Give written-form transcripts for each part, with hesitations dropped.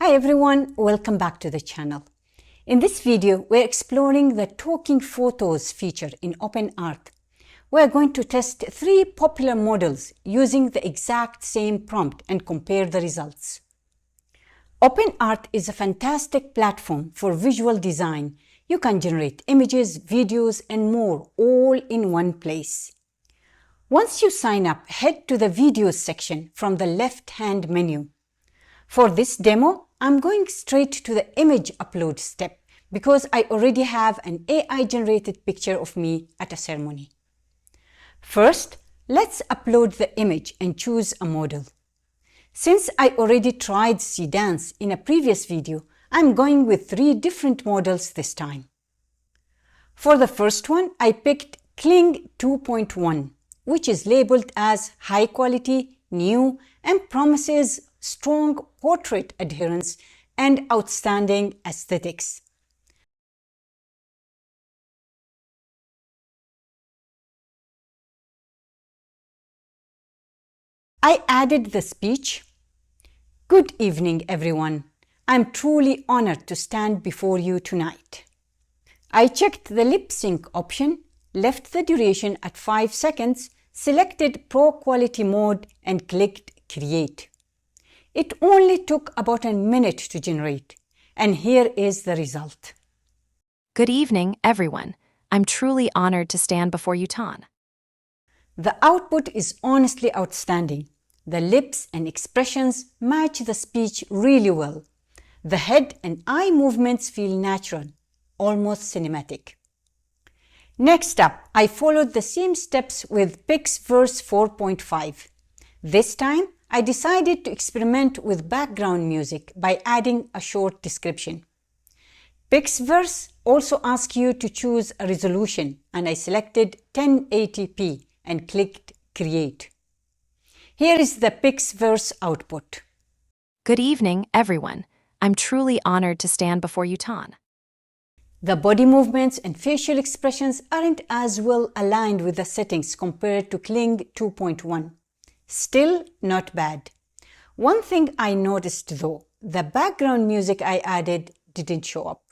Hi everyone, welcome back to the channel. In this video, we're exploring the Talking Photos feature in OpenArt. We're going to test 3 popular models using the exact same prompt and compare the results. OpenArt is a fantastic platform for visual design. You can generate images, videos, and more all in one place. Once you sign up, head to the Videos section from the left-hand menu. For this demo, I'm going straight to the image upload step because I already have an AI-generated picture of me at a ceremony. First, let's upload the image and choose a model. Since I already tried Dance in a previous video, I'm going with 3 different models this time. For the first one, I picked Kling 2.1, which is labeled as high quality, new, and promises strong portrait adherence and outstanding aesthetics. I added the speech. Good evening, everyone. I'm truly honored to stand before you tonight. I checked the lip sync option, left the duration at 5 seconds, selected Pro Quality mode and clicked Create. It only took about a minute to generate, and here is the result. Good evening, everyone. I'm truly honored to stand before you, Tan. The output is honestly outstanding. The lips and expressions match the speech really well. The head and eye movements feel natural, almost cinematic. Next up, I followed the same steps with PixVerse 4.5. This time, I decided to experiment with background music by adding a short description. PixVerse also asks you to choose a resolution, and I selected 1080p and clicked Create. Here is the PixVerse output. Good evening, everyone. I'm truly honored to stand before you, Tan. The body movements and facial expressions aren't as well aligned with the settings compared to Kling 2.1. Still not bad. One thing I noticed though, the background music I added didn't show up.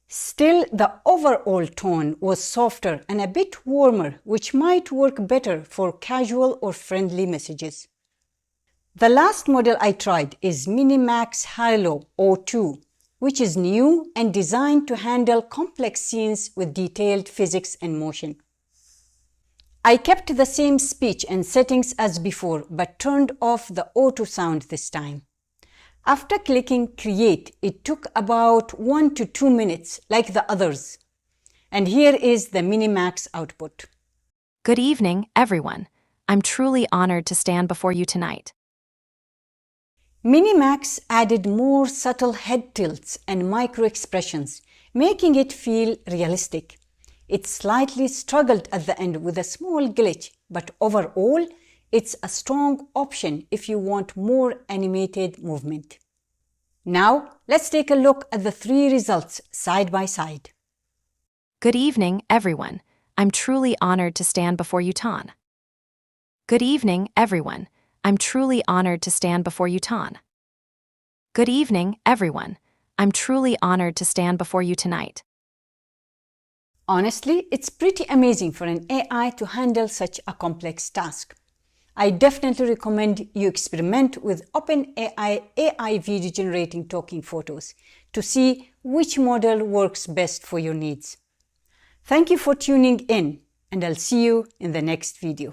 Still, the overall tone was softer and a bit warmer, which might work better for casual or friendly messages. The last model I tried is MiniMax Hailuo02, which is new and designed to handle complex scenes with detailed physics and motion. I kept the same speech and settings as before, but turned off the auto sound this time. After clicking Create, it took about 1 to 2 minutes, like the others. And here is the MiniMax output. Good evening, everyone. I'm truly honored to stand before you tonight. MiniMax added more subtle head tilts and micro expressions, making it feel realistic. It slightly struggled at the end with a small glitch, but overall, it's a strong option if you want more animated movement. Now, let's take a look at the 3 results side by side. Good evening, everyone. I'm truly honored to stand before you, Tan. Good evening, everyone. I'm truly honored to stand before you, Tan. Good evening, everyone. I'm truly honored to stand before you tonight. Honestly, it's pretty amazing for an AI to handle such a complex task. I definitely recommend you experiment with OpenAI AI video generating talking photos to see which model works best for your needs. Thank you for tuning in, and I'll see you in the next video.